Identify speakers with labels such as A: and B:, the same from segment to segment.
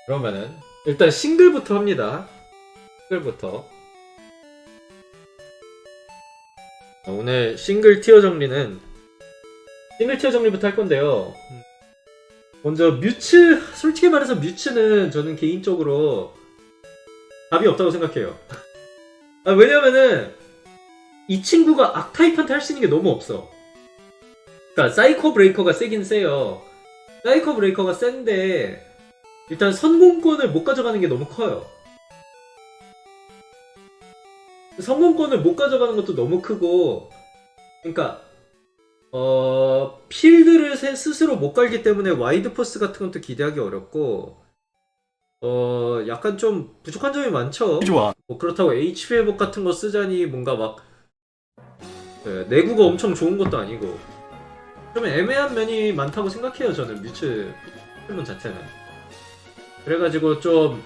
A: 그러면은 일단 싱글부터 합니다. 싱글부터. 오늘 싱글 티어 정리는 싱글 티어 정리부터 할 건데요. 먼저 뮤츠, 솔직히 말해서 뮤츠는 저는 개인적으로 답이 없다고 생각해요. 왜냐면은 이 친구가 악타입한테 할 수 있는 게 너무 없어. 그러니까 사이코 브레이커가 세긴 세요. 사이코 브레이커가 센데 일단 성공권을 못 가져가는 게 너무 커요. 성공권을 못 가져가는 것도 너무 크고, 그러니까 필드를 스스로 못 갈기 때문에 와이드 포스 같은 것도 기대하기 어렵고, 약간 좀 부족한 점이 많죠.
B: 좋아.
A: 뭐 그렇다고 HP 회복 같은 거 쓰자니 뭔가 막 내구가 엄청 좋은 것도 아니고 좀 애매한 면이 많다고 생각해요. 저는 뮤츠 포켓몬 자체는. 그래가지고 좀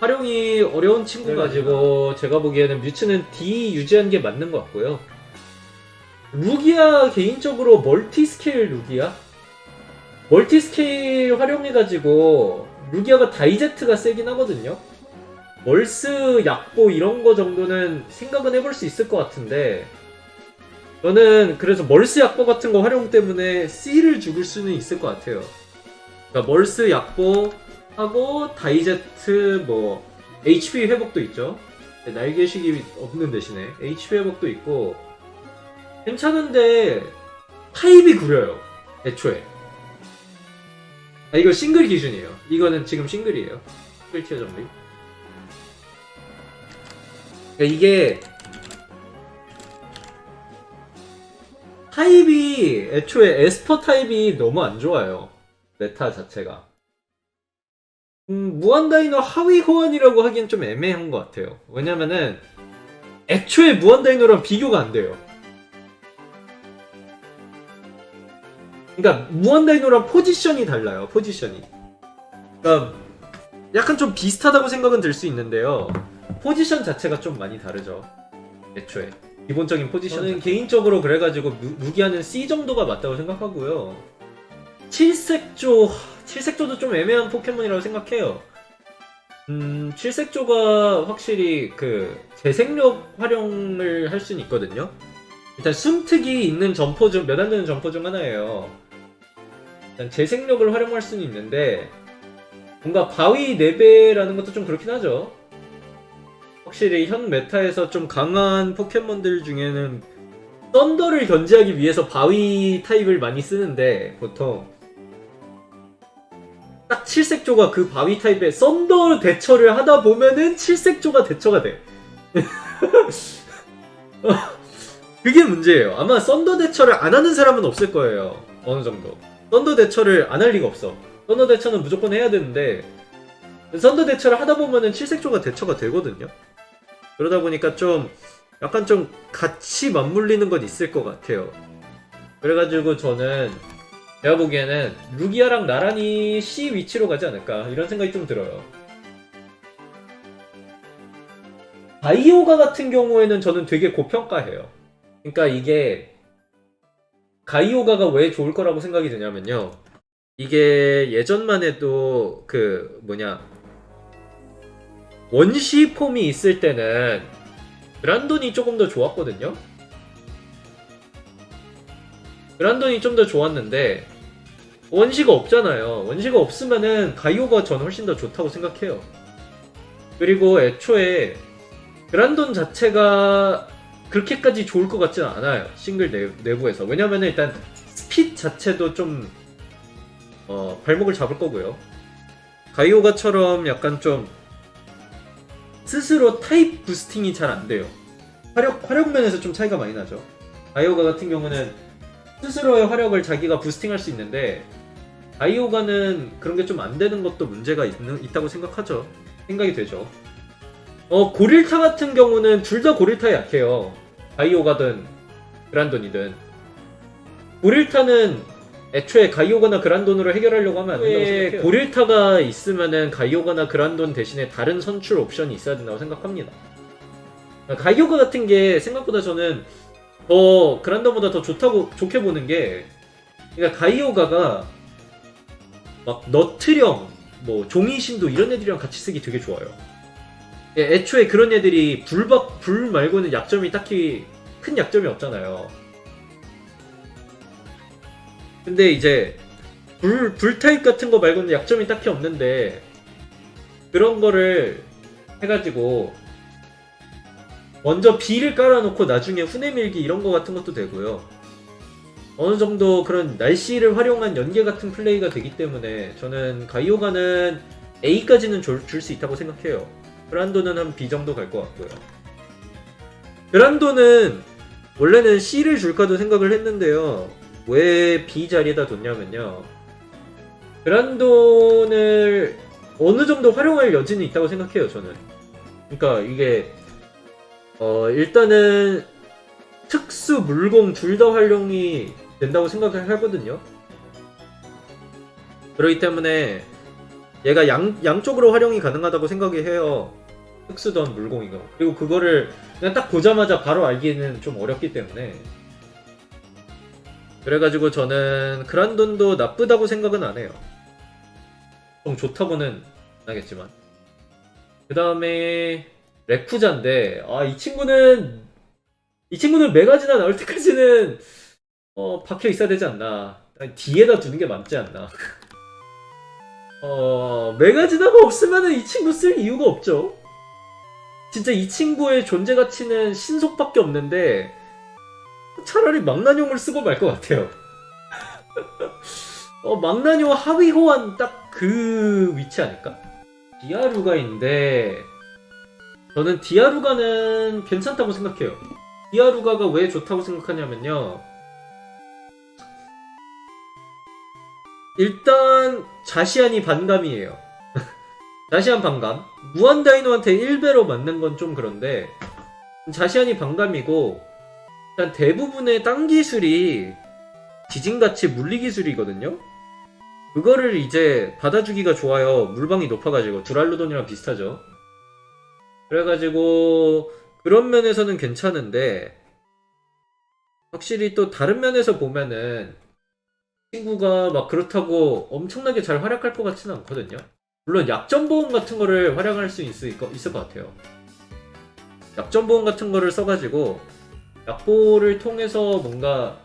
A: 활용이 어려운 친구가 가지고 제가 보기에는 뮤츠는 D 유지한 게 맞는 것 같고요. 루기아 개인적으로 멀티 스케일 루기아? 멀티 스케일 활용해가지고 루기아가 다이제트가 세긴 하거든요. 멀스 약보 이런 거 정도는 생각은 해볼 수 있을 것 같은데 저는 그래서 멀스 약보 같은 거 활용 때문에 C를 죽일 수는 있을 것 같아요. 그러니까 멀스 약보 하고 다이제트 뭐 HP 회복도 있죠. 날개식이 없는 대신에 HP 회복도 있고 괜찮은데 타입이 구려요. 애초에. 이거 싱글 기준이에요. 이거는 지금 싱글이에요. 싱글 티어 정리. 그러니까 이게 타입이 애초에 에스퍼 타입이 너무 안 좋아요. 메타 자체가. 무한다이노 하위 호환이라고 하기엔 좀 애매한 것 같아요. 왜냐면은 애초에 무한다이노랑 비교가 안 돼요. 그러니까 무한다이노랑 포지션이 달라요. 포지션이. 그러니까 약간 좀 비슷하다고 생각은 들 수 있는데요. 포지션 자체가 좀 많이 다르죠. 애초에 기본적인 포지션. 저는 개인적으로 그래가지고 루기아는 C 정도가 맞다고 생각하고요. 칠색조도 좀 애매한 포켓몬이라고 생각해요. 칠색조가 확실히 그 재생력 활용을 할 수는 있거든요. 일단 숨특이 있는 점포 중 몇 안 되는 점포 중 하나예요. 일단 재생력을 활용할 수는 있는데 뭔가 바위 4배라는 것도 좀 그렇긴 하죠. 확실히 현 메타에서 좀 강한 포켓몬들 중에는 썬더를 견제하기 위해서 바위 타입을 많이 쓰는데 보통 딱 칠색조가 그 바위 타입의 썬더 대처를 하다 보면은 칠색조가 대처가 돼. 그게 문제예요. 아마 썬더 대처를 안 하는 사람은 없을 거예요. 어느 정도. 썬더 대처를 안 할 리가 없어. 썬더 대처는 무조건 해야 되는데 썬더 대처를 하다 보면은 칠색조가 대처가 되거든요. 그러다 보니까 좀 약간 좀 같이 맞물리는 건 있을 것 같아요. 그래가지고 저는 제가 보기에는 루기아랑 나란히 C 위치로 가지 않을까 이런 생각이 좀 들어요. 바이오가 같은 경우에는 저는 되게 고평가해요. 그러니까 이게 가이오가가 왜 좋을 거라고 생각이 드냐면요. 이게 예전만 해도 그 원시 폼이 있을 때는 그란돈이 조금 더 좋았거든요. 그란돈이 좀 더 좋았는데 원시가 없잖아요. 원시가 없으면은 가이오가 전 훨씬 더 좋다고 생각해요. 그리고 애초에 그란돈 자체가 그렇게까지 좋을 것 같지는 않아요. 싱글 내부에서. 왜냐면은 일단 스핏 자체도 좀 발목을 잡을 거고요. 가이오가처럼 약간 좀 스스로 타입 부스팅이 잘 안 돼요. 화력 면에서 좀 차이가 많이 나죠. 가이오가 같은 경우는 스스로의 화력을 자기가 부스팅할 수 있는데 가이오가는 그런 게 좀 안 되는 것도 문제가 있다고 생각하죠. 생각이 되죠. 고릴타 같은 경우는 둘 다 고릴타에 약해요. 가이오가든 그란돈이든. 고릴타는 애초에 가이오가나 그란돈으로 해결하려고 하면 안 된다고 생각해요. 고릴타가 있으면은 가이오가나 그란돈 대신에 다른 선출 옵션이 있어야 된다고 생각합니다. 가이오가 같은 게 생각보다 저는 더 그란돈보다 더 좋게 보는 게, 그러니까 가이오가가 막 너트령 뭐 종이신도 이런 애들이랑 같이 쓰기 되게 좋아요. 애초에 그런 애들이 불 말고는 약점이 딱히 큰 약점이 없잖아요. 근데 이제 불 타입 같은 거 말고는 약점이 딱히 없는데 그런 거를 해가지고 먼저 B를 깔아놓고 나중에 후내밀기 이런 거 같은 것도 되고요. 어느 정도 그런 날씨를 활용한 연계 같은 플레이가 되기 때문에 저는 가이오가는 A까지는 줄 수 있다고 생각해요. 그란도는 한 B 정도 갈 것 같고요. 그란도는 원래는 C를 줄까도 생각을 했는데요. 왜 B 자리에다 뒀냐면요. 그란돈을 어느 정도 활용할 여지는 있다고 생각해요, 저는. 그러니까 이게 일단은 특수, 물공 둘 다 활용이 된다고 생각을 하거든요. 그렇기 때문에 얘가 양쪽으로 활용이 가능하다고 생각이 해요. 특수던 물공이건. 그리고 그거를 그냥 딱 보자마자 바로 알기는 좀 어렵기 때문에. 그래가지고 저는 그란돈도 나쁘다고 생각은 안 해요. 좀 좋다고는 안 하겠지만. 그 다음에 레쿠자인데 이 친구는 메가지나 나올 때까지는 박혀 있어야 되지 않나. 뒤에다 두는 게 맞지 않나. 메가지나가 없으면 이 친구 쓸 이유가 없죠. 진짜 이 친구의 존재 가치는 신속밖에 없는데 차라리 망나뇽을 쓰고 말 것 같아요. 망나뇽 하위 호환 딱 그 위치 아닐까? 디아루가인데 저는 디아루가는 괜찮다고 생각해요. 디아루가가 왜 좋다고 생각하냐면요. 일단 자시안이 반감이에요. 자시안 반감. 무한다이노한테 1배로 맞는 건 좀 그런데 자시안이 반감이고 일단 대부분의 땅 기술이 지진같이 물리 기술이거든요. 그거를 이제 받아주기가 좋아요. 물방이 높아가지고 두랄로돈이랑 비슷하죠. 그래가지고 그런 면에서는 괜찮은데 확실히 또 다른 면에서 보면은 친구가 막 그렇다고 엄청나게 잘 활약할 것 같지는 않거든요. 물론 약점 보험 같은 거를 활용할 수 있을 것 같아요. 약점 보험 같은 거를 써가지고 약보를 통해서 뭔가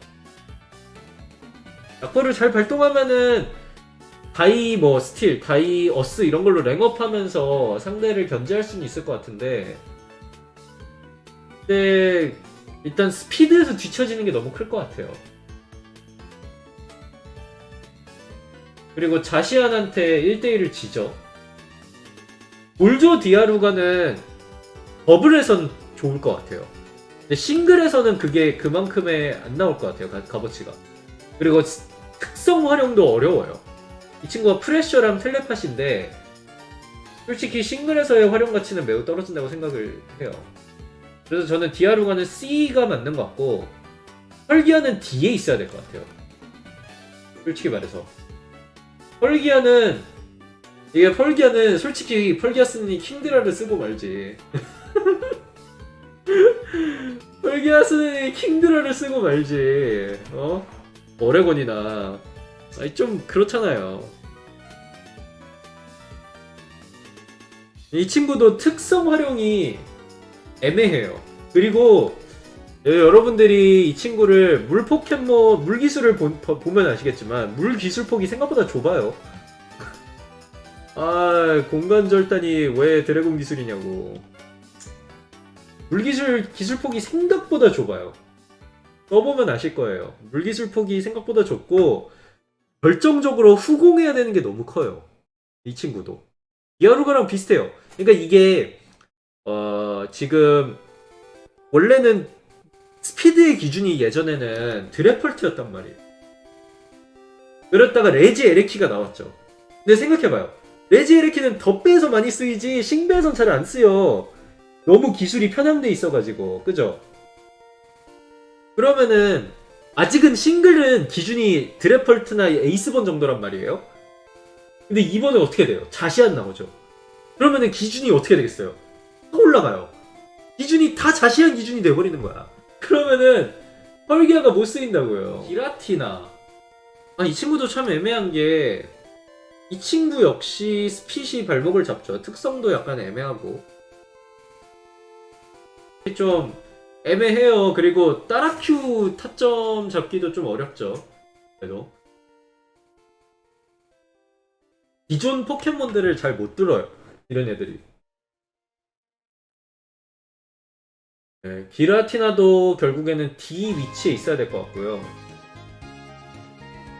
A: 약보를 잘 발동하면은 다이 뭐 스틸, 다이 어스 이런 걸로 랭업하면서 상대를 견제할 수는 있을 것 같은데 근데 일단 스피드에서 뒤처지는 게 너무 클 것 같아요. 그리고 자시안한테 1대1을 지죠. 올조 디아루가는 더블에선 좋을 것 같아요. 근데 싱글에서는 그게 그만큼의 안 나올 것 같아요. 값어치가. 그리고 특성 활용도 어려워요. 이 친구가 프레셔랑 텔레파시인데 솔직히 싱글에서의 활용 가치는 매우 떨어진다고 생각을 해요. 그래서 저는 디아루가는 C가 맞는 것 같고 펄기아는 D에 있어야 될 것 같아요. 솔직히 말해서 펄기아는 솔직히 펄기아 쓰니 킹드라를 쓰고 말지. 펄기아 쓰니 킹드라를 쓰고 말지. 오레곤이나 좀 그렇잖아요. 이 친구도 특성 활용이 애매해요. 그리고 여러분들이 이 친구를 물 기술을 보면 아시겠지만 물 기술 폭이 생각보다 좁아요. 공간 절단이 왜 드래곤 기술이냐고. 물 기술 폭이 생각보다 좁아요. 써보면 아실 거예요. 물 기술 폭이 생각보다 좁고 결정적으로 후공해야 되는 게 너무 커요. 이 친구도. 디아루가랑 비슷해요. 그러니까 이게 지금 원래는 스피드의 기준이 예전에는 드래펄트였단 말이에요. 그랬다가 레지 에레키가 나왔죠. 근데 생각해봐요. 레지 에레키는 덧배에서 많이 쓰이지 싱배에선 잘 안 쓰여. 너무 기술이 편향돼 있어가지고. 그죠? 그러면은 아직은 싱글은 기준이 드래펄트나 에이스본 정도란 말이에요. 근데 이번에 어떻게 돼요? 자시안 나오죠. 그러면은 기준이 어떻게 되겠어요? 확 올라가요. 기준이 다 자시안 기준이 돼버리는 거야. 그러면은 펄기아가 못 쓰인다고요. 기라티나 이 친구도 참 애매한 게 이 친구 역시 스핏이 발목을 잡죠. 특성도 약간 애매하고 좀 애매해요. 그리고 따라큐 타점 잡기도 좀 어렵죠. 그래도 기존 포켓몬들을 잘 못 들어요. 이런 애들이. 네, 기라티나도 결국에는 D 위치에 있어야 될 것 같고요.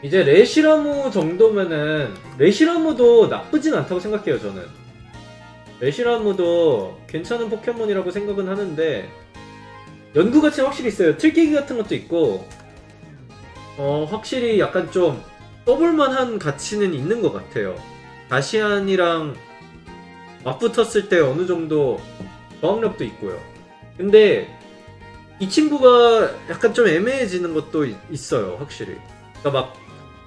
A: 이제 레시라무 정도면은 레시라무도 나쁘진 않다고 생각해요. 저는 레시라무도 괜찮은 포켓몬이라고 생각은 하는데 연구 가치는 확실히 있어요. 틀깨기 같은 것도 있고 확실히 약간 좀 써볼만한 가치는 있는 것 같아요. 다시안이랑 맞붙었을 때 어느 정도 저항력도 있고요. 근데 이 친구가 약간 좀 애매해지는 것도 있어요. 확실히. 그러니까 막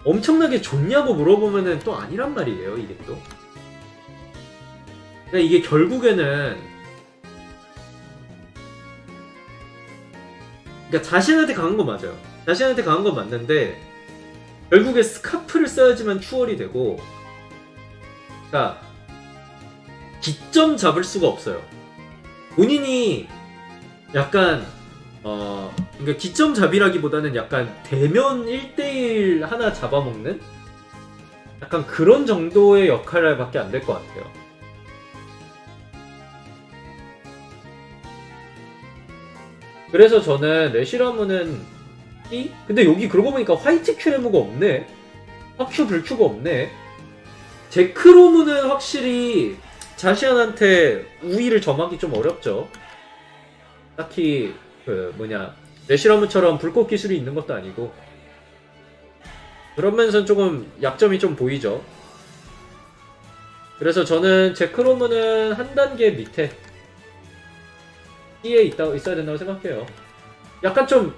A: 엄청나게 좋냐고 물어보면은 또 아니란 말이에요. 이게 또. 그러니까 이게 결국에는 그러니까 자신한테 강한 건 맞아요. 자신한테 강한 건 맞는데 결국에 스카프를 써야지만 추월이 되고 그러니까 기점 잡을 수가 없어요. 본인이 약간 그러니까 기점 잡이라기보다는 약간 대면 1대1 하나 잡아먹는 약간 그런 정도의 역할밖에 안 될 것 같아요. 그래서 저는 레시라무는 E? 근데 여기 그러고 보니까 화이트 큐레무가 없네. 화큐 불큐가 없네. 제크로무는 확실히 자시안한테 우위를 점하기 좀 어렵죠. 딱히 레시라무처럼 불꽃 기술이 있는 것도 아니고 그런 면에서는 조금 약점이 좀 보이죠. 그래서 저는 제크로무는 한 단계 밑에 E에 있어야 된다고 생각해요. 약간 좀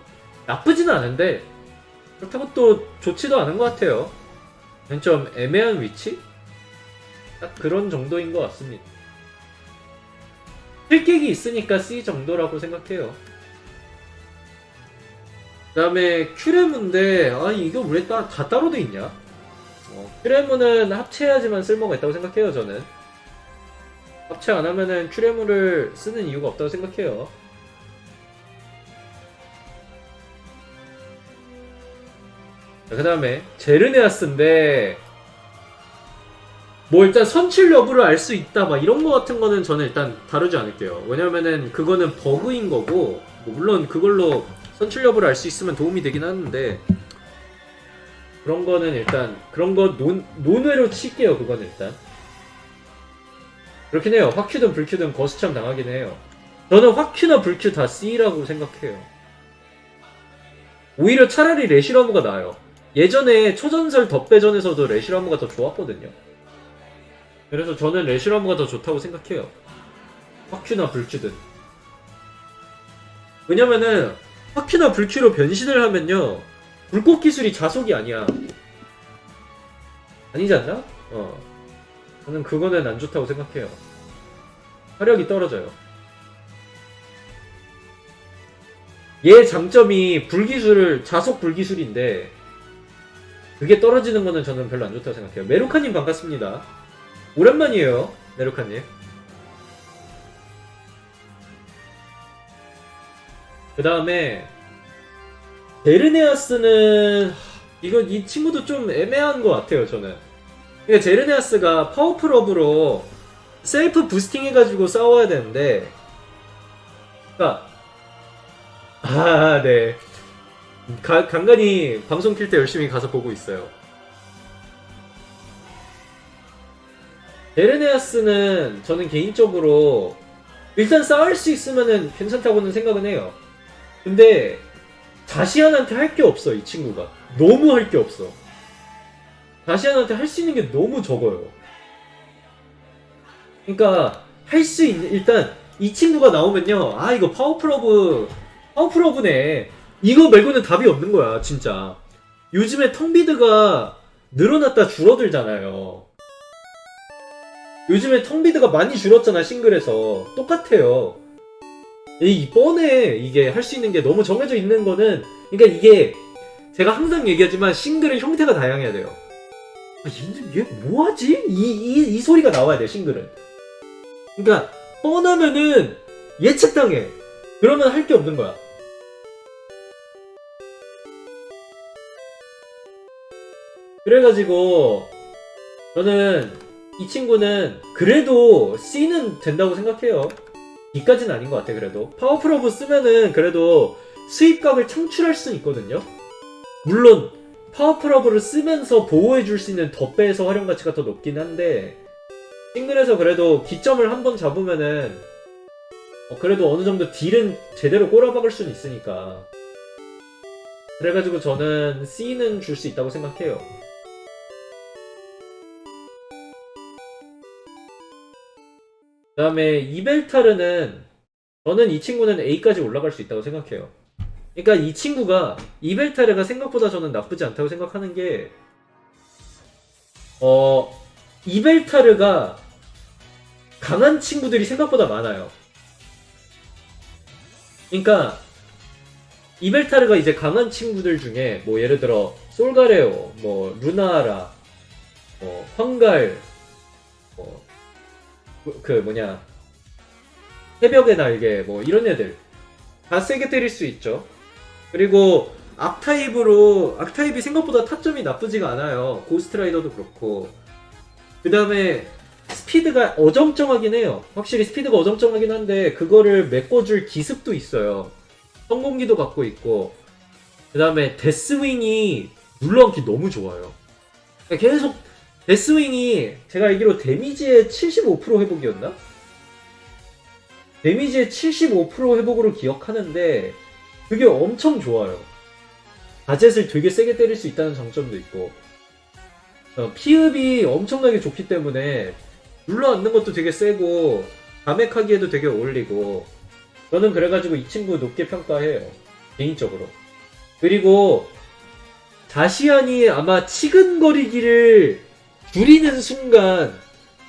A: 나쁘지는 않은데 그렇다고 또 좋지도 않은 것 같아요. 좀 애매한 위치? 딱 그런 정도인 것 같습니다. 필객이 있으니까 C 정도라고 생각해요. 그 다음에 큐레무인데 이거 왜 다 따로 돼 있냐? 큐레무는 합체해야지만 쓸모가 있다고 생각해요. 저는 합체 안 하면은 큐레무를 쓰는 이유가 없다고 생각해요. 그 다음에 제르네아스인데 뭐 일단 선출 여부를 알 수 있다 막 이런 거 같은 거는 저는 일단 다루지 않을게요. 왜냐면은 그거는 버그인 거고 뭐 물론 그걸로 선출 여부를 알 수 있으면 도움이 되긴 하는데 그런 거는 일단 그런 거 논외로 칠게요. 그건 일단 그렇긴 해요. 화큐든 불큐든 거스참 당하긴 해요. 저는 화큐나 불큐 다 C라고 생각해요. 오히려 차라리 레시라무가 나아요. 예전에 초전설 덧배전에서도 레시라무가 더 좋았거든요. 그래서 저는 레시라무가 더 좋다고 생각해요. 화큐나 불큐든. 왜냐면은 화큐나 불큐로 변신을 하면요 불꽃 기술이 자속이 아니야. 아니지 않나? 저는 그거는 안 좋다고 생각해요. 화력이 떨어져요. 얘 장점이 불기술을 자속 불기술인데 그게 떨어지는 거는 저는 별로 안 좋다고 생각해요. 메루카님 반갑습니다. 오랜만이에요. 메루카님. 그 다음에 제르네아스는 이 친구도 좀 애매한 것 같아요. 저는. 그러니까 제르네아스가 파워풀업으로 셀프 부스팅 해가지고 싸워야 되는데 그러니까 네. 간간히 방송 킬 때 열심히 가서 보고 있어요. 제르네아스는 저는 개인적으로 일단 싸울 수 있으면은 괜찮다고는 생각은 해요. 근데 다시안한테 할 게 없어. 이 친구가 너무 할 게 없어. 다시안한테 할 수 있는 게 너무 적어요. 그러니까 할 수 있는 일단 이 친구가 나오면요 이거 파워풀업네 이거 말고는 답이 없는 거야 진짜. 요즘에 텅비드가 늘어났다 줄어들잖아요. 요즘에 텅비드가 많이 줄었잖아. 싱글에서 똑같아요. 이 뻔해. 이게 할 수 있는 게 너무 정해져 있는 거는 그러니까 이게 제가 항상 얘기하지만 싱글의 형태가 다양해야 돼요. 얘 뭐하지? 이 소리가 나와야 돼, 싱글은. 그러니까 뻔하면은 예측당해. 그러면 할 게 없는 거야. 그래가지고 저는 이 친구는 그래도 C는 된다고 생각해요. B까지는 아닌 것 같아. 그래도 파워풀업을 쓰면은 그래도 수입각을 창출할 수는 있거든요. 물론 파워풀업을 쓰면서 보호해줄 수 있는 덧배에서 활용가치가 더 높긴 한데, 싱글에서 그래도 기점을 한번 잡으면은 그래도 어느 정도 딜은 제대로 꼬라박을 수는 있으니까. 그래가지고 저는 C는 줄 수 있다고 생각해요. 그 다음에 이벨타르는 저는 이 친구는 A까지 올라갈 수 있다고 생각해요. 그러니까 이 친구가 이벨타르가 생각보다 저는 나쁘지 않다고 생각하는 게 이벨타르가 강한 친구들이 생각보다 많아요. 그러니까 이벨타르가 이제 강한 친구들 중에 뭐 예를 들어 솔가레오, 뭐 루나라, 뭐 황갈, 뭐 그 뭐냐 새벽의 날개 뭐 이런 애들 다 세게 때릴 수 있죠. 그리고 악타입이 생각보다 타점이 나쁘지가 않아요. 고스트라이더도 그렇고. 그 다음에 스피드가 어정쩡하긴 해요. 확실히 스피드가 어정쩡하긴 한데 그거를 메꿔줄 기습도 있어요. 성공기도 갖고 있고. 그 다음에 데스윙이 눌러앉기 너무 좋아요. 계속 데스윙이 제가 알기로 데미지의 75% 회복이었나? 데미지의 75% 회복으로 기억하는데 그게 엄청 좋아요. 가젯을 되게 세게 때릴 수 있다는 장점도 있고, 피흡이 엄청나게 좋기 때문에 눌러앉는 것도 되게 세고 감액하기에도 되게 어울리고, 저는 그래가지고 이 친구 높게 평가해요, 개인적으로. 그리고 자시안이 아마 치근거리기를 줄이는 순간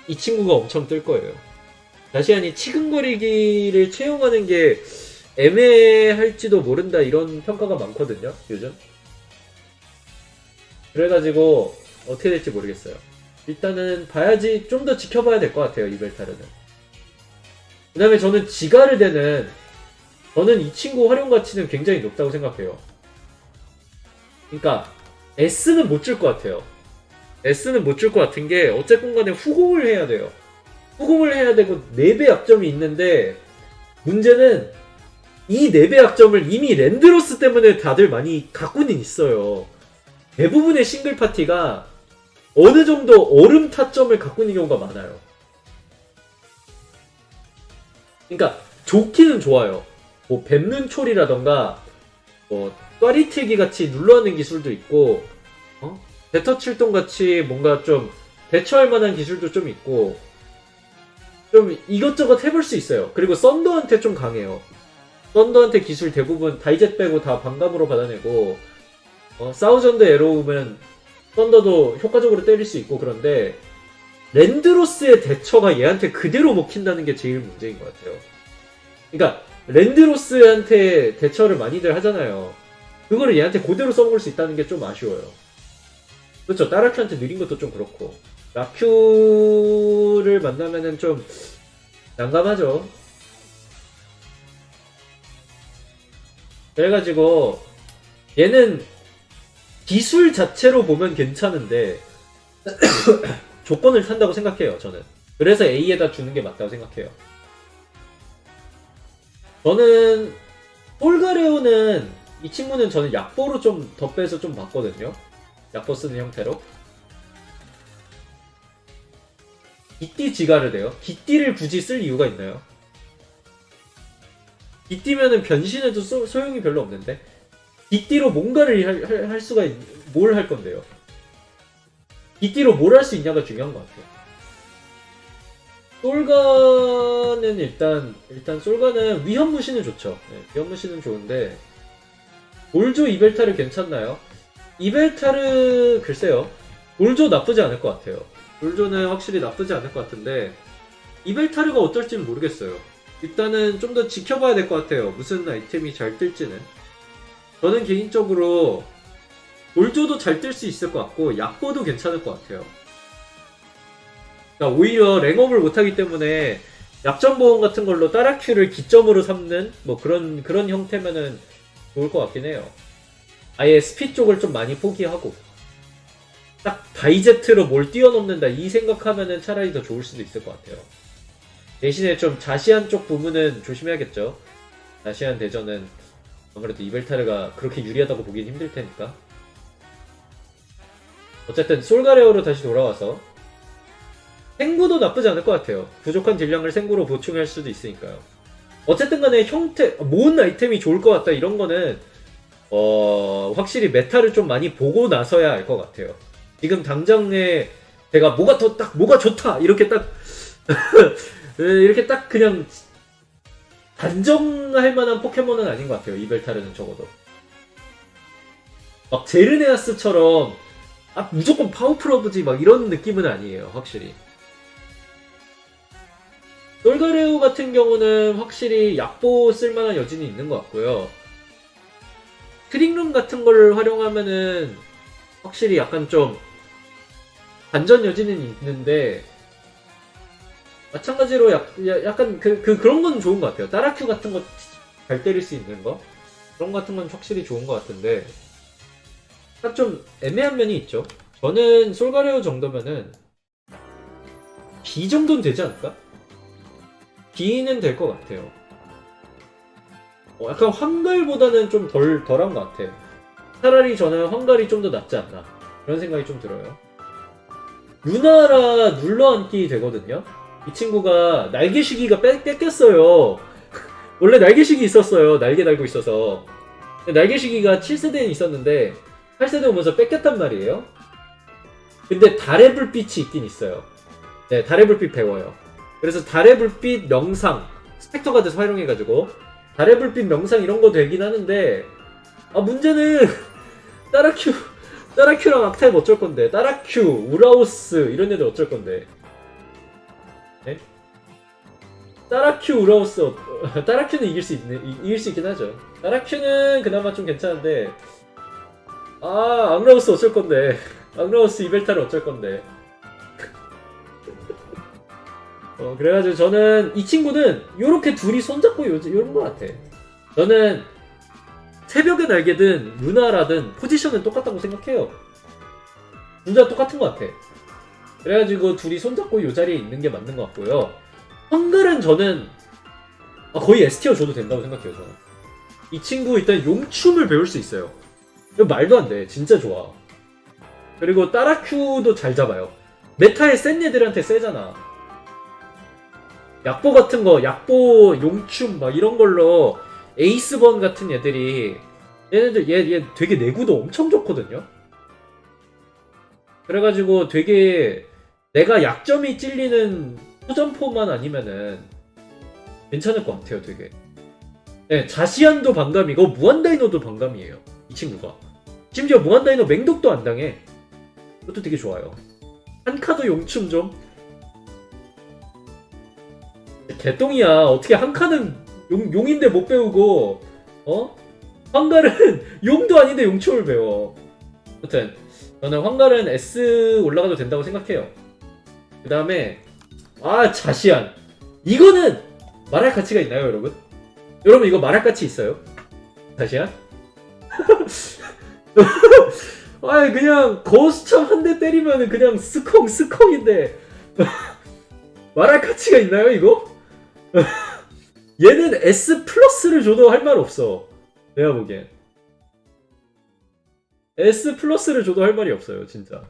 A: 이 친구가 엄청 뜰 거예요. 자시안이 치근거리기를 채용하는 게 애매할지도 모른다 이런 평가가 많거든요, 요즘. 그래가지고 어떻게 될지 모르겠어요. 일단은 봐야지, 좀 더 지켜봐야 될 것 같아요, 이벨타르는. 그 다음에 저는 저는 이 친구 활용가치는 굉장히 높다고 생각해요. 그러니까 S는 못 줄 것 같아요. S는 못 줄 것 같은 게 어쨌건 간에 후공을 해야 돼요. 후공을 해야 되고 4배 약점이 있는데, 문제는 이 4배 약점을 이미 랜드로스 때문에 다들 많이 갖고는 있어요. 대부분의 싱글 파티가 어느 정도 얼음 타점을 갖고 있는 경우가 많아요. 그러니까 좋기는 좋아요. 뭐 뱀눈촐이라던가 뭐 또리틀기 같이 눌러하는 기술도 있고, 배터칠동 같이 뭔가 좀 대처할 만한 기술도 좀 있고, 좀 이것저것 해볼 수 있어요. 그리고 썬더한테 좀 강해요. 썬더한테 기술 대부분 다이젯 빼고 다 반감으로 받아내고, 사우전드 에로우면 썬더도 효과적으로 때릴 수 있고. 그런데 랜드로스의 대처가 얘한테 그대로 먹힌다는 게 제일 문제인 것 같아요. 그러니까 랜드로스한테 대처를 많이들 하잖아요. 그거를 얘한테 그대로 써먹을 수 있다는 게 좀 아쉬워요. 그렇죠. 따라큐한테 느린 것도 좀 그렇고, 라큐를 만나면은 좀 난감하죠. 그래가지고 얘는 기술 자체로 보면 괜찮은데 조건을 탄다고 생각해요, 저는. 그래서 A에다 주는 게 맞다고 생각해요. 저는 폴가레오는, 이 친구는 저는 약보로 좀 더 빼서 좀 봤거든요. 약보 쓰는 형태로. 기띠 지가를 돼요. 기띠를 굳이 쓸 이유가 있나요? 기띠면은 변신해도 소용이 별로 없는데, 기띠로 뭔가를 할 수가 뭘 할 건데요? 기띠로 뭘 할 수 있냐가 중요한 것 같아요. 솔가는 일단 솔가는 위험무시는 좋죠. 네, 위험무시는 좋은데, 올조 이벨타르 괜찮나요? 이벨타르 글쎄요. 올조 나쁘지 않을 것 같아요. 올조는 확실히 나쁘지 않을 것 같은데, 이벨타르가 어떨지는 모르겠어요. 일단은 좀 더 지켜봐야 될 것 같아요. 무슨 아이템이 잘 뜰지는. 저는 개인적으로 올조도 잘 뜰 수 있을 것 같고, 약보도 괜찮을 것 같아요. 그러니까 오히려 랭업을 못하기 때문에 약점 보험 같은 걸로 따라큐를 기점으로 삼는 뭐 그런 형태면은 좋을 것 같긴 해요. 아예 스피 쪽을 좀 많이 포기하고 딱 다이제트로 뭘 뛰어넘는다 이 생각하면은 차라리 더 좋을 수도 있을 것 같아요. 대신에 좀 자시안 쪽 부분은 조심해야겠죠. 자시안 대전은 아무래도 이벨타르가 그렇게 유리하다고 보긴 힘들 테니까. 어쨌든 솔가레오로 다시 돌아와서 생구도 나쁘지 않을 것 같아요. 부족한 딜량을 생구로 보충할 수도 있으니까요. 어쨌든 간에 형태, 모은 아이템이 좋을 것 같다 이런 거는 확실히 메타를 좀 많이 보고 나서야 알 것 같아요. 지금 당장에 제가 뭐가 좋다 이렇게 딱 이렇게 딱 그냥 단정할 만한 포켓몬은 아닌 것 같아요. 이벨타르는 적어도 막 제르네아스처럼 무조건 파워풀어보지 막 이런 느낌은 아니에요. 확실히 솔가레오 같은 경우는 확실히 약보 쓸만한 여진이 있는 것 같고요. 트릭룸 같은 걸 활용하면은 확실히 약간 좀 반전 여지는 있는데 마찬가지로 약간 그런 건 좋은 것 같아요. 따라큐 같은 거 잘 때릴 수 있는 거 그런 거 같은 건 확실히 좋은 것 같은데 딱 좀 애매한 면이 있죠. 저는 솔가레오 정도면은 B 정도는 되지 않을까? B는 될 것 같아요. 약간 황갈보다는 좀 덜한 것 같아요. 차라리 저는 황갈이 좀 더 낫지 않나 그런 생각이 좀 들어요. 루나라 눌러앉기 되거든요. 이 친구가 날개시기가 뺏겼어요. 원래 날개시기 있었어요. 날개 달고 있어서. 날개시기가 7세대에 있었는데 8세대 오면서 뺏겼단 말이에요. 근데 달의 불빛이 있긴 있어요. 네, 달의 불빛 배워요. 그래서 달의 불빛 명상 스펙터가 돼서 활용해가지고 달의 불빛 명상 이런 거 되긴 하는데 문제는 따라큐랑 악타입 어쩔 건데 따라큐, 우라오스 이런 애들 어쩔 건데 네? 따라큐, 우라오스 따라큐는 이길 수 있긴 하죠. 따라큐는 그나마 좀 괜찮은데 앙라우스 어쩔 건데 앙라우스 이벨타를 어쩔 건데 그래가지고 저는 이 친구는 요렇게 둘이 손잡고 요런 거 같아. 저는 새벽의 날개든 루나라든 포지션은 똑같다고 생각해요. 둘 다 똑같은 것 같아. 그래가지고 둘이 손잡고 요 자리에 있는 게 맞는 것 같고요. 황갈은 저는 거의 S티어 줘도 된다고 생각해요. 저는 이 친구 일단 용춤을 배울 수 있어요. 이거 말도 안 돼. 진짜 좋아. 그리고 따라큐도 잘 잡아요. 메타의 센 애들한테 세잖아. 약보 같은 거, 약보, 용춤 막 이런 걸로 에이스번 같은 애들이 얘 되게 내구도 엄청 좋거든요. 그래가지고 되게 내가 약점이 찔리는 후점포만 아니면은 괜찮을 것 같아요. 되게 네, 자시안도 반감이고 무한다이노도 반감이에요. 이 친구가 심지어 무한다이노 맹독도 안 당해. 그것도 되게 좋아요. 한카도 용춤 좀 개똥이야. 어떻게 한카는 용인데 못 배우고 황갈은 용도 아닌데 용춤을 배워. 아무튼 저는 황갈은 S 올라가도 된다고 생각해요. 그 다음에 자시안 이거는 말할 가치가 있나요 여러분? 여러분 이거 말할 가치 있어요? 자시안? 그냥 거수참 한 대 때리면은 그냥 스컹인데 말할 가치가 있나요 이거? 얘는 S 플러스를 줘도 할 말 없어. 내가 보기엔 S 플러스를 줘도 할 말이 없어요 진짜.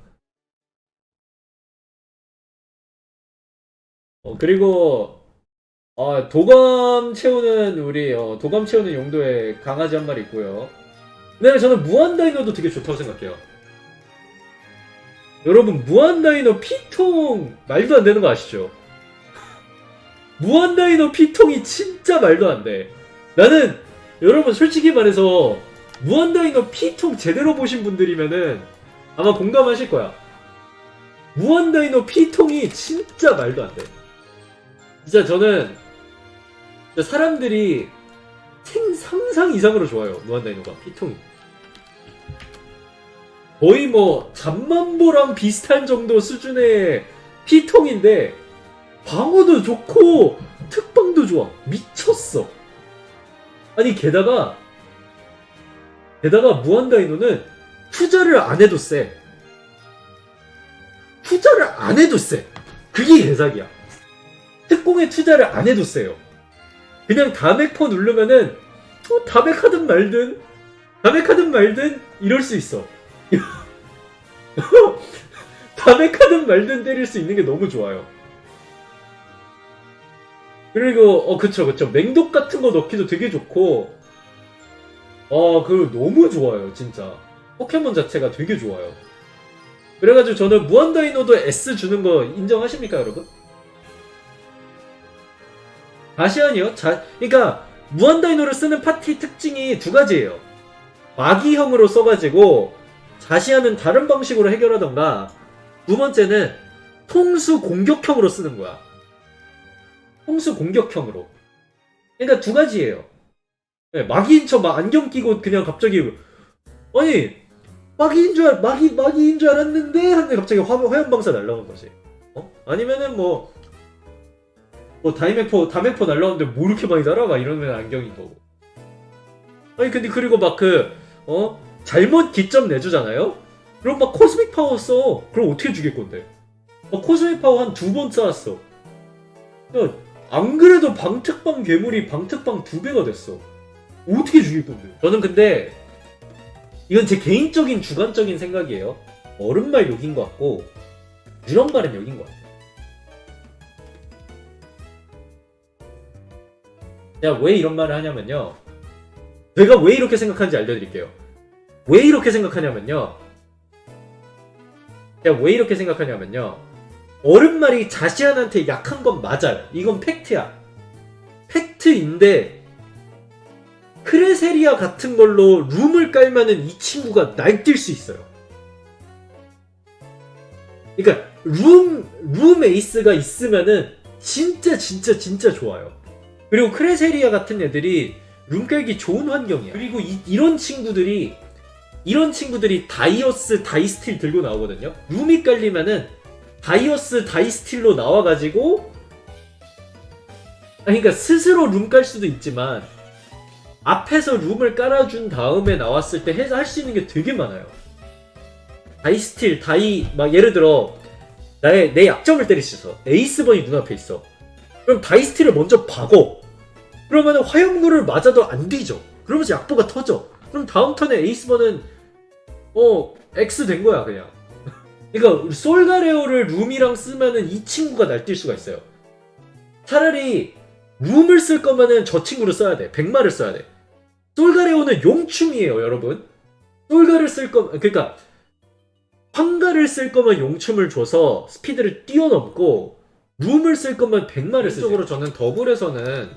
A: 그리고 도감 채우는 도감 채우는 용도에 강아지 한 마리 있고요. 근데 저는 무한다이노도 되게 좋다고 생각해요. 여러분 무한다이노 피통 말도 안 되는 거 아시죠? 무한다이노 피통이 진짜 말도 안 돼. 나는 여러분 솔직히 말해서 무한다이노 피통 제대로 보신 분들이면은 아마 공감하실 거야. 무한다이노 피통이 진짜 말도 안 돼. 진짜 저는 사람들이 상상 이상으로 좋아요. 무한다이노가 피통이 거의 뭐 잠만보랑 비슷한 정도 수준의 피통인데 방어도 좋고 특방도 좋아. 미쳤어. 아니 게다가 무한다이노는 투자를 안 해도 세. 투자를 안 해도 세. 그게 개사기야. 특공에 투자를 안 해도 세요. 그냥 다메커 누르면은 다메카든 말든 이럴 수 있어. 다메카든 말든 때릴 수 있는 게 너무 좋아요. 그리고 그쵸. 맹독 같은 거 넣기도 되게 좋고 그리고 너무 좋아요 진짜. 포켓몬 자체가 되게 좋아요. 그래가지고 저는 무한다이노도 S 주는 거 인정하십니까 여러분? 다시아니요? 그러니까 무한다이노를 쓰는 파티 특징이 두 가지예요. 마기형으로 써가지고 자시아는 다른 방식으로 해결하던가, 두 번째는 통수 공격형으로 쓰는 거야. 통수 공격형으로. 그러니까 두 가지예요. 네, 마기인 척 막 안경 끼고 그냥 갑자기 아니 마기인 줄 알았는데 하는데 갑자기 화염방사 날라온 거지. 아니면은 뭐 다메포 날라오는데 뭐 이렇게 많이 달아? 막 이러면 안경인 거고. 아니 근데 그리고 막 잘못 기점 내주잖아요? 그럼 막 코스믹 파워 써. 그럼 어떻게 죽일 건데? 코스믹 파워 한 2번 쌓았어. 야, 안 그래도 방특방 괴물이 방특방 2배가 됐어. 어떻게 죽일 건데? 저는 근데 이건 제 개인적인 주관적인 생각이에요. 얼음말 욕인 것 같고 유령말은 욕인 것 같아요. 제가 왜 이런 말을 하냐면요. 제가 왜 이렇게 생각하는지 알려드릴게요. 왜 이렇게 생각하냐면요. 얼음말이 자시안한테 약한 건 맞아요. 이건 팩트야. 팩트인데 크레세리아 같은 걸로 룸을 깔면은 이 친구가 날뛸 수 있어요. 그러니까 룸 에이스가 있으면은 진짜 좋아요. 그리고 크레세리아 같은 애들이 룸 깔기 좋은 환경이야. 그리고 이런 친구들이 다이어스 다이스틸 들고 나오거든요. 룸이 깔리면은 다이어스 다이스틸로 나와가지고, 그러니까 스스로 룸 깔 수도 있지만 앞에서 룸을 깔아준 다음에 나왔을 때 할 수 있는 게 되게 많아요. 다이스틸, 막 예를 들어 내 약점을 때릴 수 있어. 에이스번이 눈앞에 있어. 그럼 다이스틸을 먼저 박어. 그러면 화염구를 맞아도 안 뒤져. 그러면서 약보가 터져. 그럼 다음 턴에 에이스번은 X 된 거야 그냥. 그러니까 솔가레오를 룸이랑 쓰면은 이 친구가 날뛸 수가 있어요. 차라리 룸을 쓸 거면은 저 친구를 써야 돼. 백마를 써야 돼. 솔가레오는 용춤이에요 여러분. 그러니까 황가를 쓸 거면 용춤을 줘서 스피드를 뛰어넘고, 룸을 쓸 거면 백마를 쓰세요. 실적으로 저는 더블에서는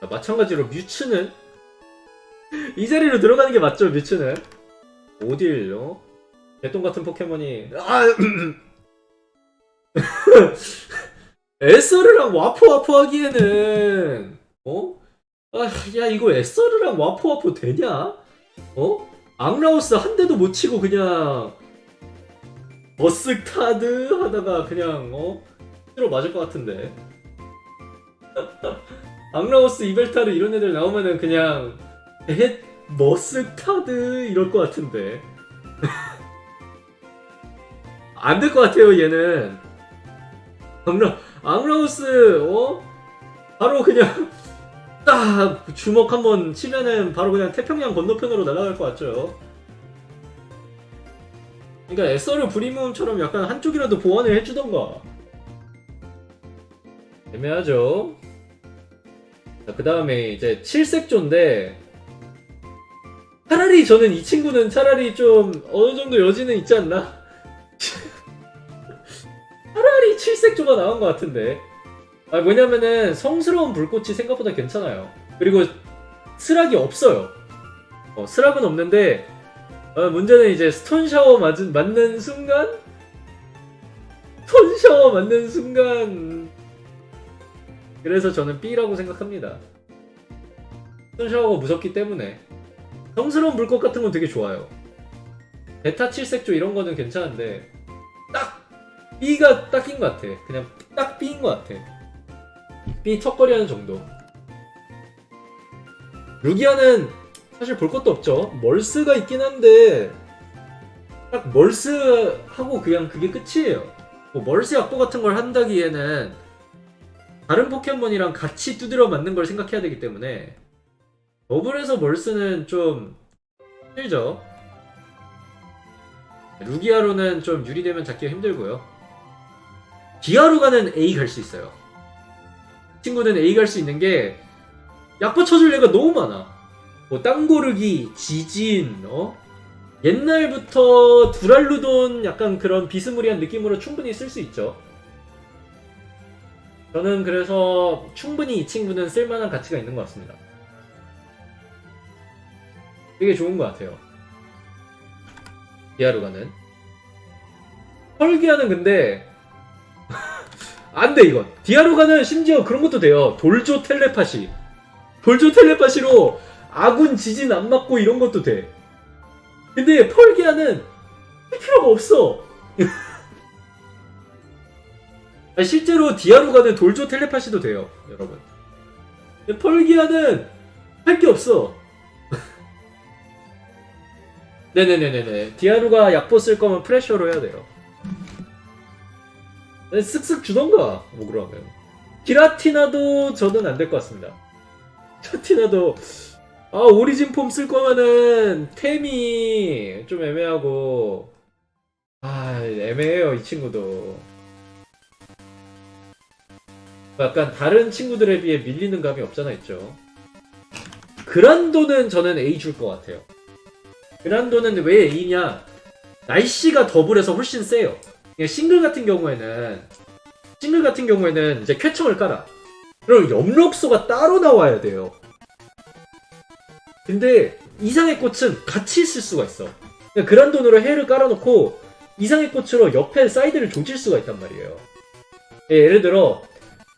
A: 마찬가지로 뮤츠는 이 자리로 들어가는 게 맞죠. 뮤츠는 오딜요. 개똥 같은 포켓몬이 에서르랑 와포 하기에는 야 이거 에서르랑 와포 되냐? 앙라우스 한 대도 못 치고 그냥 머스타드 하다가 그냥 실로 맞을 것 같은데. 앙라우스 이벨타르 이런 애들 나오면은 그냥 머스타드 이럴 것 같은데. 안 될 것 같아요 얘는. 앙라우스 바로 그냥 딱 주먹 한번 치면은 바로 그냥 태평양 건너편으로 날아갈 것 같죠. 그러니까 에서르 브리문처럼 약간 한쪽이라도 보완을 해주던가. 애매하죠. 그 다음에 이제 칠색조인데, 차라리 저는 이 친구는 차라리 좀 어느 정도 여지는 있지 않나? 차라리 칠색조가 나온 것 같은데. 왜냐면은 성스러운 불꽃이 생각보다 괜찮아요. 그리고 스락이 없어요. 스락은 없는데 문제는 이제 스톤샤워 맞는 순간 그래서 저는 B라고 생각합니다. 스톤샤워가 무섭기 때문에. 성스러운 불꽃 같은 건 되게 좋아요. 베타 칠색조 이런 거는 괜찮은데 딱 B가 딱인 것 같아. 그냥 딱 B인 것 같아. B 턱걸이 하는 정도. 루기아는 사실 볼 것도 없죠. 멀스가 있긴 한데 딱 멀스하고 그냥 그게 끝이에요. 뭐 멀스 약보 같은 걸 한다기에는 다른 포켓몬이랑 같이 두드려 맞는 걸 생각해야 되기 때문에 더블에서 멀스는 좀 힘들죠. 루기아로는 좀 유리되면 잡기가 힘들고요. 디아루가는 A 갈 수 있어요. 친구는 A 갈 수 있는 게 약보 쳐줄 애가 너무 많아. 뭐 땅고르기, 지진, 옛날부터 두랄루돈 약간 그런 비스무리한 느낌으로 충분히 쓸 수 있죠. 저는 그래서 충분히 이 친구는 쓸만한 가치가 있는 것 같습니다. 되게 좋은 것 같아요. 디아루가는. 펄기아는 근데 안 돼 이건. 디아루가는 심지어 그런 것도 돼요. 돌조 텔레파시. 돌조 텔레파시로 아군 지진 안 맞고 이런 것도 돼. 근데 펄기아는 할 필요가 없어. 실제로 디아루가는 돌조 텔레파시도 돼요, 여러분. 근데 펄기아는 할 게 없어. 네네네네네. 디아루가 약보 쓸 거면 프레셔로 해야 돼요. 쓱쓱 주던가, 뭐 그러면. 기라티나도 저는 안 될 것 같습니다. 기라티나도 오리진 폼 쓸 거면은 템이 좀 애매하고 애매해요 이 친구도. 약간 다른 친구들에 비해 밀리는 감이 없잖아 있죠. 그란도는 저는 A 줄 것 같아요. 그란도는 왜 A냐? 날씨가 더블해서 훨씬 세요. 싱글 같은 경우에는 이제 쾌청을 깔아. 그럼 엽록소가 따로 나와야 돼요. 근데 이상의 꽃은 같이 있을 수가 있어. 그란돈으로 해를 깔아놓고 이상의 꽃으로 옆에 사이드를 조질 수가 있단 말이에요. 예를 들어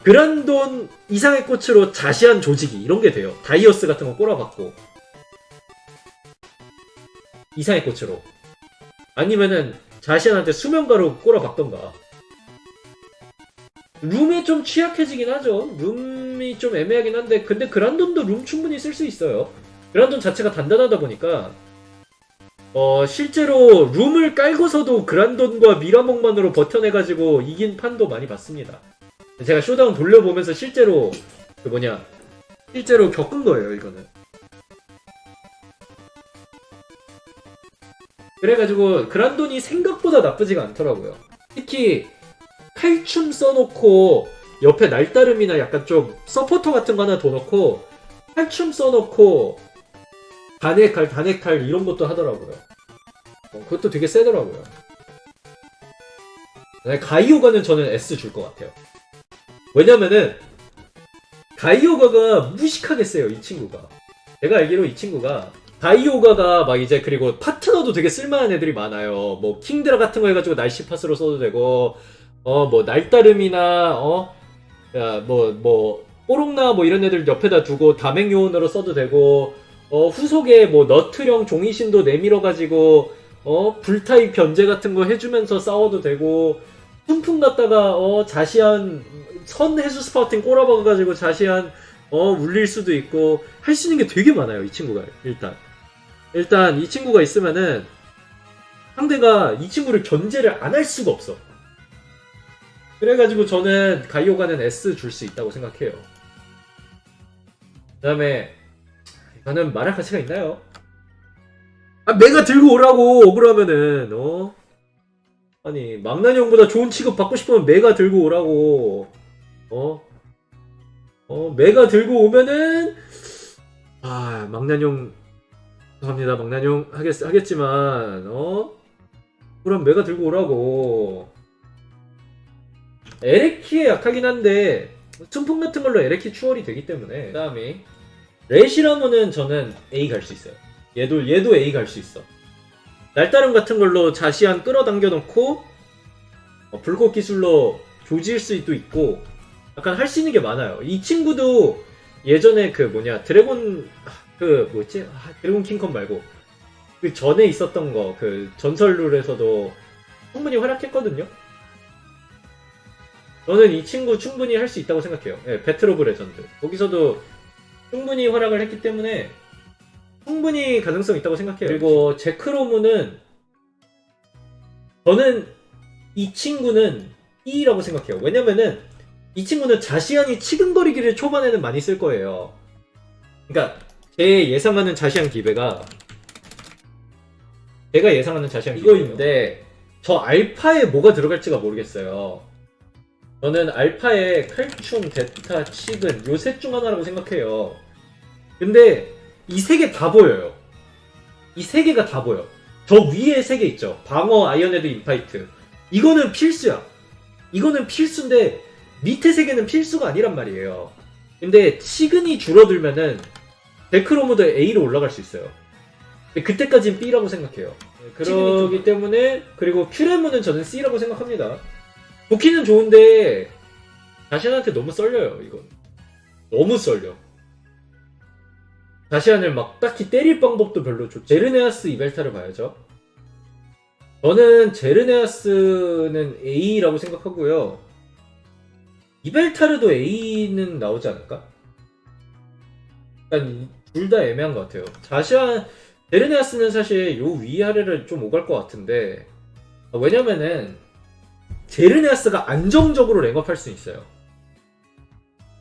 A: 그란돈 이상의 꽃으로 자시한 조직이 이런 게 돼요. 다이어스 같은 거 꼬라박고 이상의 꽃으로. 아니면은 자시한한테 수면가루 꼬라박던가. 룸에 좀 취약해지긴 하죠. 룸이 좀 애매하긴 한데 근데 그란돈도 룸 충분히 쓸 수 있어요. 그란돈 자체가 단단하다 보니까 실제로 룸을 깔고서도 그란돈과 미라몽만으로 버텨내가지고 이긴 판도 많이 봤습니다. 제가 쇼다운 돌려보면서 실제로 실제로 겪은 거예요 이거는. 그래가지고 그란돈이 생각보다 나쁘지가 않더라고요. 특히 칼춤 써놓고 옆에 날다름이나 약간 좀 서포터 같은 거 하나 더 넣고 칼춤 써놓고 단핵칼 이런 것도 하더라고요. 그것도 되게 세더라고요. 가이오가는 저는 S 줄 것 같아요. 왜냐면은 가이오가가 무식하게 세요 이 친구가. 제가 알기로 이 친구가 가이오가가 막 이제 그리고 파트너도 되게 쓸만한 애들이 많아요. 뭐 킹드라 같은 거 해가지고 날씨 팟으로 써도 되고 뭐 날다름이나 뽀록나 뭐 이런 애들 옆에다 두고 다맹 요원으로 써도 되고 후속에 뭐 너트령 종이신도 내밀어가지고 불타입 견제 같은 거 해주면서 싸워도 되고 순풍 갔다가 자시한 선 해수 스파우팅 꼬라박아가지고 자시한 울릴 수도 있고 할 수 있는 게 되게 많아요 이 친구가. 일단 이 친구가 있으면은 상대가 이 친구를 견제를 안 할 수가 없어. 그래가지고 저는 가이오가는 S 줄 수 있다고 생각해요. 그 다음에 이거는 말할 가치가 있나요? 메가 들고 오라고 억울하면은 아니 망나뇽보다 좋은 취급 받고 싶으면 메가 들고 오라고. 메가 들고 오면은 망나뇽 죄송합니다 망나뇽 하겠지만 그럼 메가 들고 오라고. 에레키에 약하긴 한데 순풍 같은 걸로 에레키 추월이 되기 때문에. 그 다음에 레시라모는 저는 A 갈 수 있어요. 얘도 A 갈 수 있어. 날다름 같은 걸로 자시한 끌어당겨 놓고 불꽃 기술로 조질 수도 있고 약간 할 수 있는 게 많아요. 이 친구도 예전에 드래곤 드래곤 킹컨 말고 그 전에 있었던 거 그 전설 룰에서도 충분히 활약했거든요. 저는 이 친구 충분히 할 수 있다고 생각해요. 예, 배틀 오브 레전드. 거기서도 충분히 활약을 했기 때문에 충분히 가능성 있다고 생각해요. 그리고 제크로무는 저는 이 친구는 E라고 생각해요. 왜냐면은 이 친구는 자시안이 치근거리기를 초반에는 많이 쓸 거예요. 그러니까 제 예상하는 자시안 기배가 제가 예상하는 자시안 이거인데 저 알파에 뭐가 들어갈지가 모르겠어요. 저는 알파에 칼춤, 데타, 치근 요 셋 중 하나라고 생각해요. 근데 이 세 개 다 보여요. 이 세 개가 다 보여. 저 위에 세 개 있죠. 방어, 아이언헤드, 인파이트. 이거는 필수야. 이거는 필수인데 밑에 세 개는 필수가 아니란 말이에요. 근데 치근이 줄어들면은 데크로무도 A로 올라갈 수 있어요. 근데 그때까지는 B라고 생각해요. 그러기 때문에 그리고 큐레무는 저는 C라고 생각합니다. 도키는 좋은데 자시안한테 너무 썰려요. 이건 너무 썰려. 자시안을 막 딱히 때릴 방법도 별로 좋지. 제르네아스 이벨타를 봐야죠. 저는 제르네아스는 A라고 생각하고요. 이벨타르도 A는 나오지 않을까? 일단 둘 다 애매한 것 같아요. 자시안, 제르네아스는 사실 요 위아래를 좀 오갈 것 같은데 왜냐면은 제르네아스가 안정적으로 랭업할 수 있어요.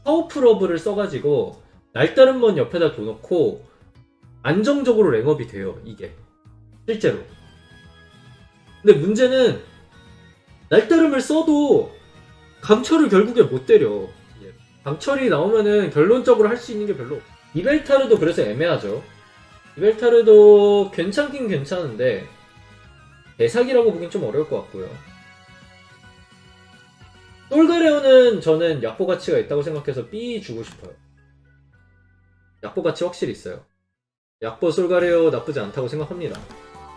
A: 파워풀러브를 써가지고 날다른 번 옆에다 둬놓고 안정적으로 랭업이 돼요. 이게 실제로. 근데 문제는 날다름을 써도 강철을 결국에 못 때려. 강철이 나오면은 결론적으로 할 수 있는 게 별로. 이벨타르도 그래서 애매하죠. 이벨타르도 괜찮긴 괜찮은데 대사기라고 보긴 좀 어려울 것 같고요. 솔가레오는 저는 약보 가치가 있다고 생각해서 B 주고 싶어요. 약보 가치 확실히 있어요. 약보 솔가레오 나쁘지 않다고 생각합니다.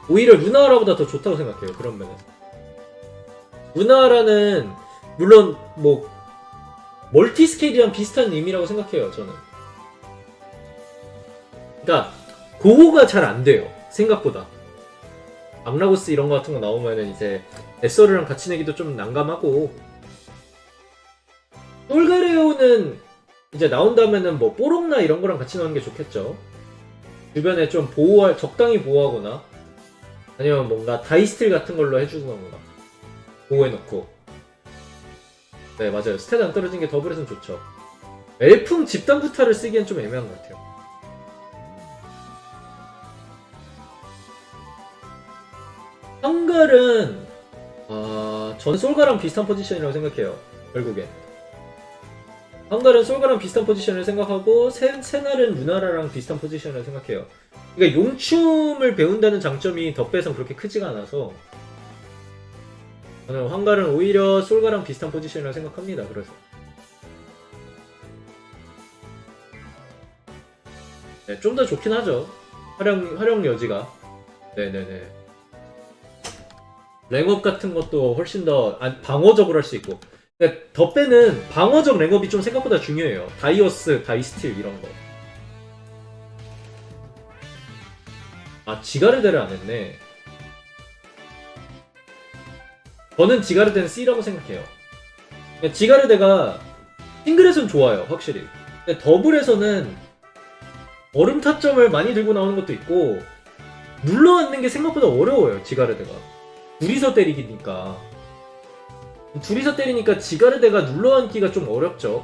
A: 오히려 루나라보다 더 좋다고 생각해요. 그런 면에서. 루나라는 물론 뭐 멀티스케일이랑 비슷한 의미라고 생각해요. 저는. 그러니까 고호가 잘 안 돼요. 생각보다. 악라고스 이런 거 같은 거 나오면은 이제 에서르랑 같이 내기도 좀 난감하고 솔가레오는 이제 나온다면은 뭐 뽀록나 이런 거랑 같이 나오는 게 좋겠죠. 주변에 좀 적당히 보호하거나 아니면 뭔가 다이스틸 같은 걸로 해주거나 보호해놓고. 네 맞아요. 스탯 안 떨어진 게 더블에선 좋죠. 엘풍 집단부타를 쓰기엔 좀 애매한 것 같아요. 한갈은 전 솔가랑 비슷한 포지션이라고 생각해요. 결국엔 한갈은 솔가랑 비슷한 포지션을 생각하고 세날은 루나라랑 비슷한 포지션이라고 생각해요. 그러니까 용춤을 배운다는 장점이 덧배에선 그렇게 크지가 않아서 저는 한갈은 오히려 솔가랑 비슷한 포지션이라고 생각합니다. 그래서 네, 좀 더 좋긴 하죠. 활용 여지가. 네네네. 랭업 같은 것도 훨씬 더 방어적으로 할 수 있고. 그러니까 덧배는 방어적 랭업이 좀 생각보다 중요해요. 다이어스, 다이스틸 이런 거. 지가르데를 안 했네. 저는 지가르데는 C라고 생각해요. 그러니까 지가르데가 싱글에선 좋아요, 확실히. 근데 더블에서는 얼음 타점을 많이 들고 나오는 것도 있고 눌러앉는 게 생각보다 어려워요, 지가르데가. 둘이서 때리기니까. 둘이서 때리니까 지가르데가 눌러앉기가 좀 어렵죠.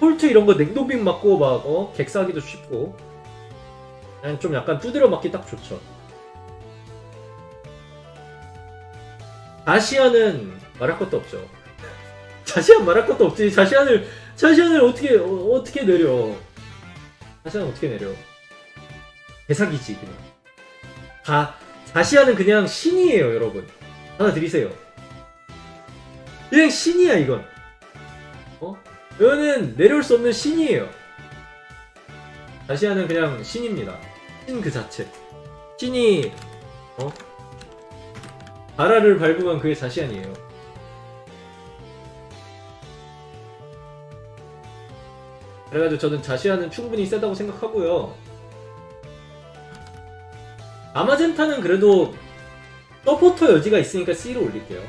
A: 폴트 이런 거 냉동빔 맞고 막 객사하기도 쉽고 그냥 좀 약간 두드려 맞기 딱 좋죠. 자시안은 말할 것도 없죠. 자시안 말할 것도 없지. 자시안을 어떻게 내려? 자시안 어떻게 내려? 대사기지 그냥. 자시안은 그냥 신이에요, 여러분. 하나 드리세요. 그냥 신이야 이건. 이거는 내려올 수 없는 신이에요. 자시안은 그냥 신입니다. 신 그 자체. 신이 바라를 밟으면 그게 자시안이에요. 그래가지고 저는 자시안은 충분히 세다고 생각하고요. 아마젠타는 그래도 서포터 여지가 있으니까 C로 올릴게요.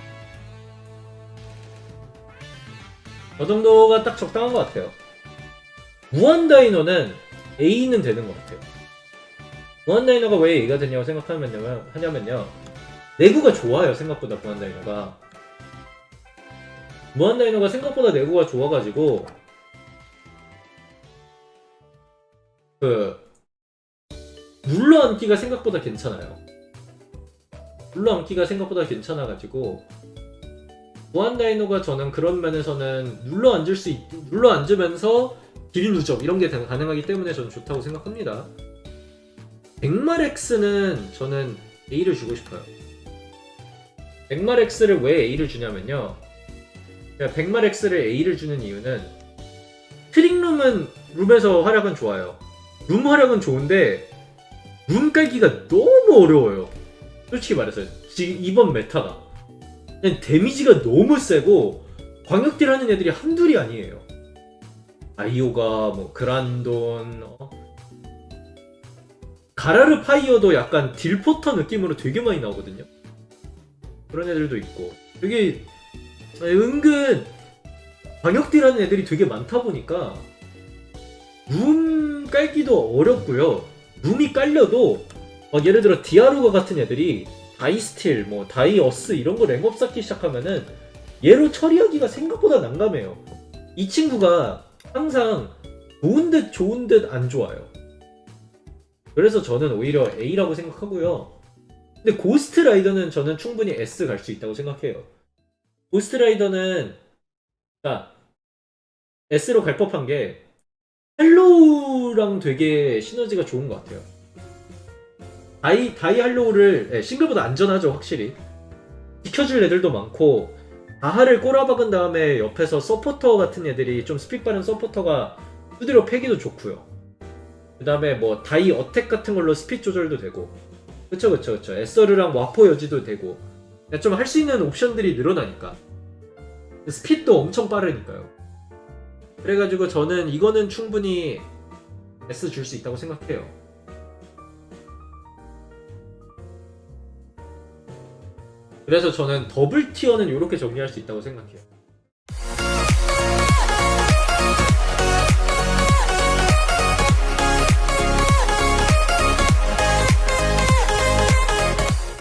A: 저 정도가 딱 적당한 것 같아요. 무한다이너는 A는 되는 것 같아요. 무한다이너가 왜 A가 되냐고 하냐면요. 내구가 좋아요, 생각보다 무한다이너가. 무한다이너가 생각보다 내구가 좋아가지고, 눌러앉기가 생각보다 괜찮아요. 눌러앉기가 생각보다 괜찮아가지고, 무한다이너가 저는 그런 면에서는 눌러앉으면서 딜 누적 이런 게 가능하기 때문에 저는 좋다고 생각합니다. 백마렉스는 저는 A를 주고 싶어요. 백마렉스를 왜 A를 주냐면요. 백마렉스를 A를 주는 이유는 룸에서 활약은 좋아요. 룸 활약은 좋은데 룸 깔기가 너무 어려워요. 솔직히 말해서 지금 이번 메타가 그냥 데미지가 너무 세고 광역딜 하는 애들이 한둘이 아니에요. 아이오가 뭐 그란돈 가라르 파이어도 약간 딜포터 느낌으로 되게 많이 나오거든요. 그런 애들도 있고 되게 은근 광역딜 하는 애들이 되게 많다 보니까 룸 깔기도 어렵고요. 룸이 깔려도 막 예를 들어 디아루가 같은 애들이 다이스틸, 뭐 다이어스 이런 거 랭업 쌓기 시작하면은 얘로 처리하기가 생각보다 난감해요. 이 친구가 항상 좋은 듯 안 좋아요. 그래서 저는 오히려 A라고 생각하고요. 근데 고스트 라이더는 저는 충분히 S 갈 수 있다고 생각해요. 고스트 라이더는 S로 갈 법한 게 할로우랑 되게 시너지가 좋은 것 같아요. 다이 할로우를 싱글보다 안전하죠, 확실히. 지켜줄 애들도 많고 다하를 꼬라박은 다음에 옆에서 서포터 같은 애들이 좀 스픽 빠른 서포터가 두드려 패기도 좋고요. 그 다음에 뭐 다이 어택 같은 걸로 스피드 조절도 되고 그쵸. 에서르랑 와포 여지도 되고 좀 할 수 있는 옵션들이 늘어나니까 스피드도 엄청 빠르니까요. 그래가지고 저는 이거는 충분히 S 줄 수 있다고 생각해요. 그래서 저는 더블 티어는 이렇게 정리할 수 있다고 생각해요.